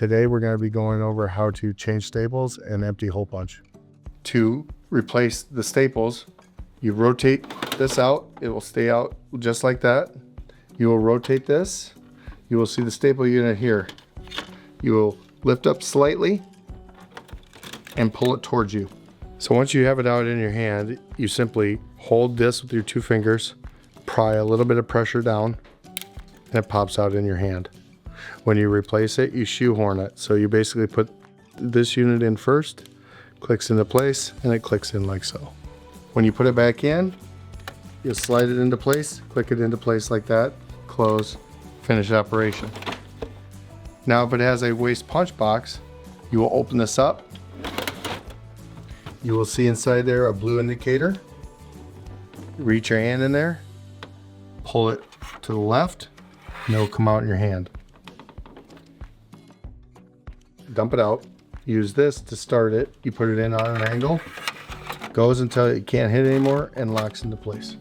Today we're going to be going over how to change staples and empty hole punch. To replace the staples, you rotate this out. It will stay out just like that. You will rotate this. You will see the staple unit here. You will lift up slightly and pull it towards you. So once you have it out in your hand, you simply hold this with your 2 fingers, pry a little bit of pressure down, and it pops out in your hand. When you replace it, you shoehorn it. So you basically put this unit in first, clicks into place, and it clicks in like so. When you put it back in, you slide it into place, click it into place like that, close, finish operation. Now if it has a waste punch box, you will open this up. You will see inside there a blue indicator. Reach your hand in there, pull it to the left, and it will come out in your hand. Dump it out. Use this to start it. You put it in on an angle, goes until it can't hit anymore and locks into place.